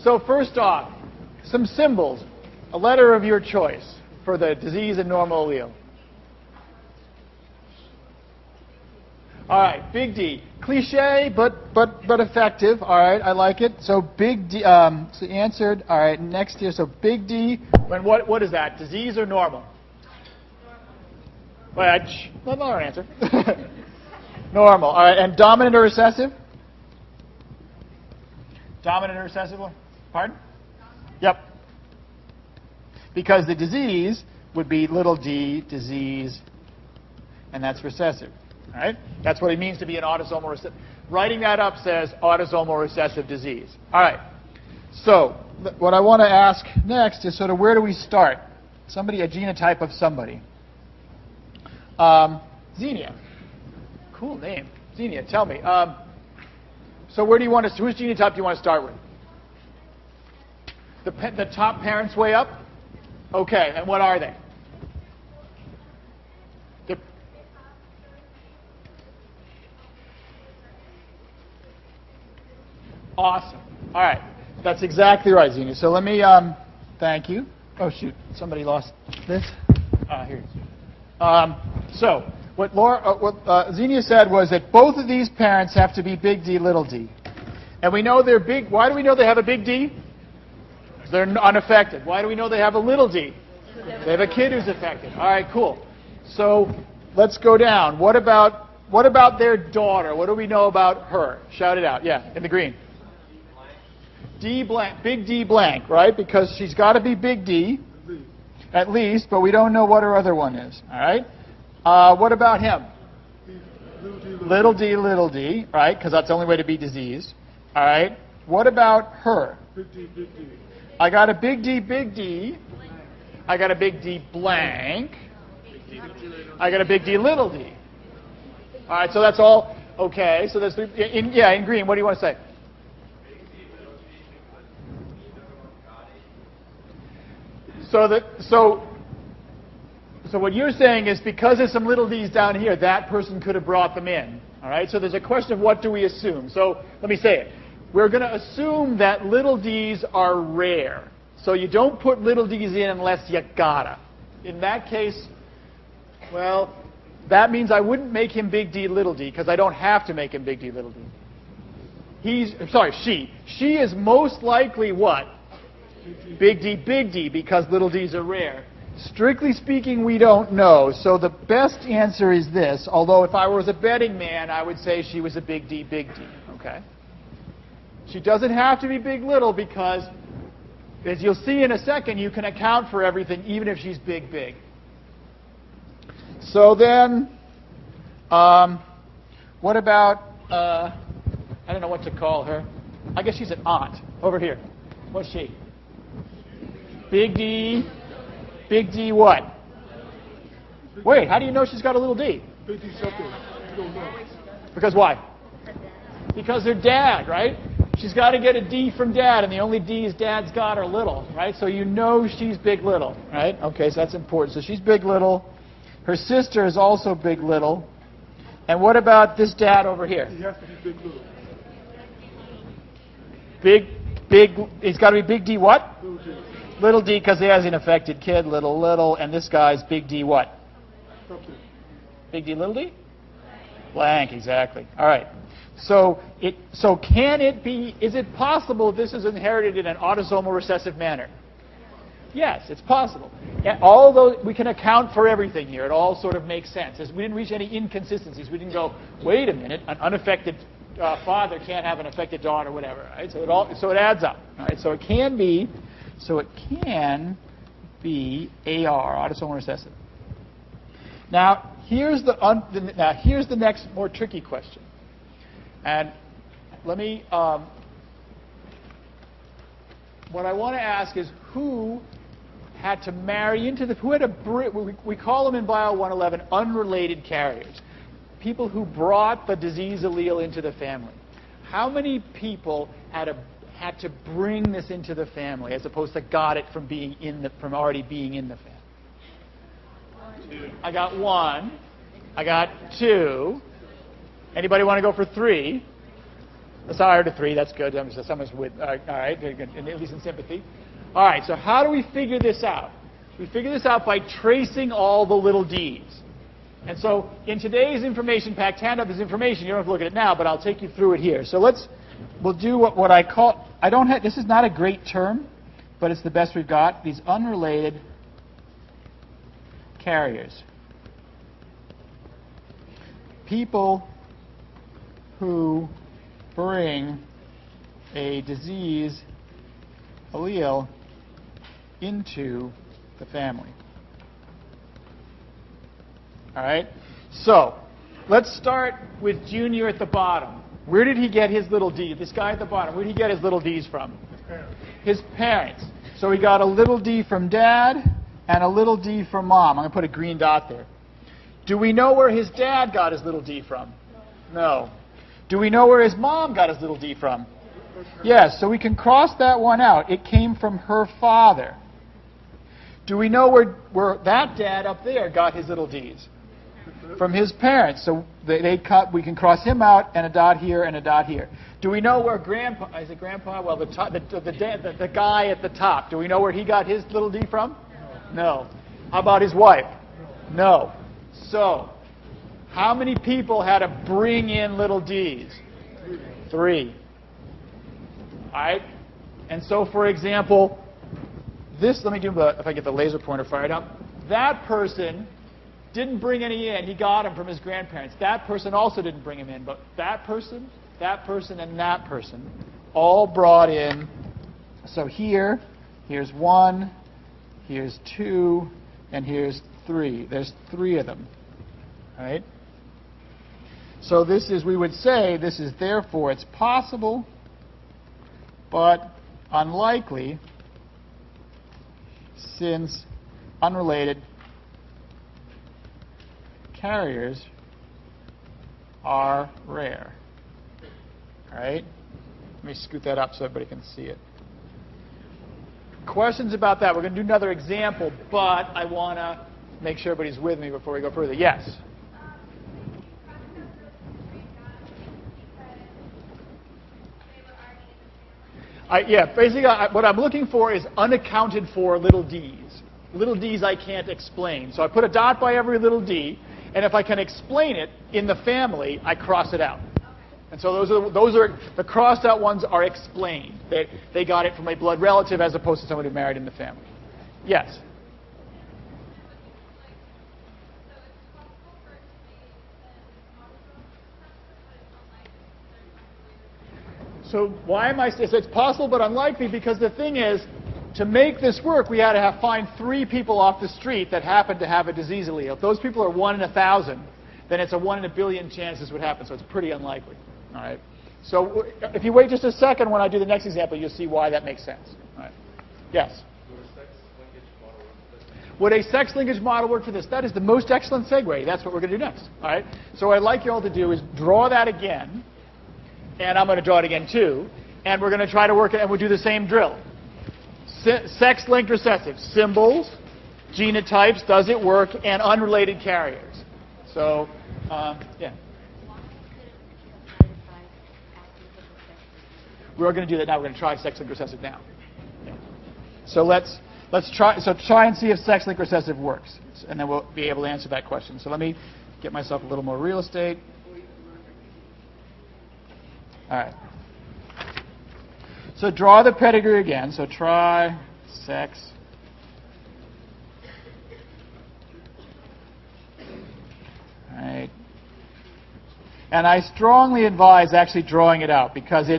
So first off, some symbols, a letter of your choice for the disease and normal allele. All right, big D. Cliche, but effective. All right, I like it. So big D. So you answered. All right, next here. So big D. When what is that? Disease or normal? Well, another answer. Normal. All right, and dominant or recessive? Dominant or recessive? Pardon? Yep. Because the disease would be little d, disease, and that's recessive. All right? That's what it means to be an autosomal recessive. Writing that up says autosomal recessive disease. All right. So what I want to ask next is sort of where do we start? Somebody, a genotype of somebody. Xenia. Cool name. Xenia, tell me. So where do you want to, whose genotype do you want to start with? The top parents way up? Okay, and what are they? Awesome. All right. That's exactly right, Xenia. So let me, thank you. Oh, shoot. Somebody lost this. Here it is. So what Xenia said was that both of these parents have to be big D, little d. And we know they're big. Why do we know they have a big D? They're unaffected. Why do we know they have a little d? They have a kid who's affected. All right, cool. So let's go down. What about their daughter? What do we know about her? Shout it out. Yeah, in the green. D blank, big D blank, right? Because she's got to be big D, at least, but we don't know what her other one is. All right. What about him? Little d, right? Because that's the only way to be disease. All right. What about her? Big D. I got a big D. I got a big D blank. I got a big D, little d. All right, so that's all okay. So there's in green. What do you want to say? So what you're saying is because there's some little d's down here, that person could have brought them in. All right. So there's a question of what do we assume. So let me say it. We're going to assume that little d's are rare. So you don't put little d's in unless you gotta. In that case, well, that means I wouldn't make him big D, little d, because I don't have to make him big D, little d. She is most likely what? Big D, because little d's are rare. Strictly speaking, we don't know. So the best answer is this, although if I was a betting man, I would say she was a big D, okay? She doesn't have to be big, little, because, as you'll see in a second, you can account for everything, even if she's big. So then, what about, I don't know what to call her. I guess she's an aunt. Over here. What's she? Big D what? Wait, how do you know she's got a little d? Big D something. You don't know. Because why? Because her dad, right? She's got to get a D from dad, and the only D's dad's got are little, right? So you know she's big, little, right? Okay, so that's important. So she's big, little. Her sister is also big, little. And what about this dad over here? He has to be big, little. He's got to be big D what? Little D. Little d because he has an affected kid, little. And this guy's big D what? Something. Big D, little d? Blank, exactly. All right. So can it be, is it possible this is inherited in an autosomal recessive manner? Yes, it's possible. And although we can account for everything here, it all sort of makes sense. As we didn't reach any inconsistencies. We didn't go, wait a minute, an unaffected father can't have an affected daughter, whatever. Right? So it adds up. All right? So it can be AR, autosomal recessive. Now here's the next more tricky question. And let me, what I want to ask is who had to marry into we call them in Bio 111 unrelated carriers, people who brought the disease allele into the family. How many people had to bring this into the family as opposed to got it from already being in the family? 2. I got 1. I got 2. Anybody want to go for 3? Let's hire to 3. That's good. Someone's with. All right, very good, at least in sympathy. All right. So how do we figure this out? We figure this out by tracing all the little d's. And so in today's information packed handout, there's information. You don't have to look at it now, but I'll take you through it here. So we'll do what I call. This is not a great term, but it's the best we've got. These unrelated carriers. People who bring a disease allele into the family. All right? So, let's start with Junior at the bottom. Where did he get his little d? This guy at the bottom, where did he get his little d's from? His parents. So he got a little d from Dad and a little d from Mom. I'm going to put a green dot there. Do we know where his dad got his little d from? No. Do we know where his mom got his little d from? Yes, so we can cross that one out. It came from her father. Do we know where that dad up there got his little d's? From his parents. So we can cross him out, and a dot here and a dot here. Do we know where Grandpa, is it Grandpa? Well, the guy at the top, do we know where he got his little d from? No. How about his wife? No. So, how many people had to bring in little d's? 3. All right? And so, for example, let me do, if I get the laser pointer fired up. That person didn't bring any in. He got them from his grandparents. That person also didn't bring them in. But that person, and that person all brought in. So here's 1, here's 2, and here's 3. There's 3 of them. All right? So we would say, this is therefore, it's possible, but unlikely, since unrelated carriers are rare. All right? Let me scoot that up so everybody can see it. Questions about that? We're going to do another example, but I want to make sure everybody's with me before we go further. Yes? Basically, what I'm looking for is unaccounted for little d's. Little d's I can't explain. So I put a dot by every little d, and if I can explain it in the family, I cross it out. And so those are the crossed out ones are explained. They got it from a blood relative as opposed to somebody who married in the family. Yes? So why am I saying it's possible but unlikely? Because the thing is, to make this work, we had to find 3 people off the street that happen to have a disease allele. If those people are 1 in 1,000, then it's a 1 in a billion chance this would happen. So it's pretty unlikely. All right. So if you wait just a second when I do the next example, you'll see why that makes sense. All right. Yes? Would a sex linkage model work for this? That is the most excellent segue. That's what we're going to do next. All right. So what I'd like you all to do is draw that again. And I'm going to draw it again, too. And we're going to try to work it, and we'll do the same drill. Sex-linked recessive. Symbols, genotypes, does it work, and unrelated carriers. So, yeah. We're going to do that now. We're going to try sex-linked recessive now. Yeah. So let's try and see if sex-linked recessive works. And then we'll be able to answer that question. So let me get myself a little more real estate. All right. So draw the pedigree again. So try sex. All right. And I strongly advise actually drawing it out because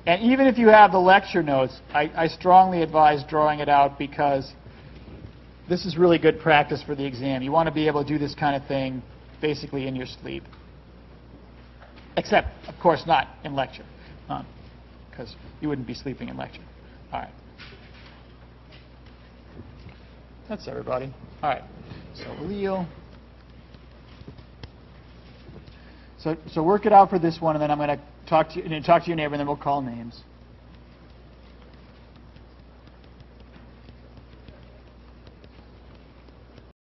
and even if you have the lecture notes, I strongly advise drawing it out because this is really good practice for the exam. You want to be able to do this kind of thing basically in your sleep. Except, of course, not in lecture, because you wouldn't be sleeping in lecture. All right. That's everybody. All right. So allele. So work it out for this one, and then I'm going to talk to your neighbor, and then we'll call names.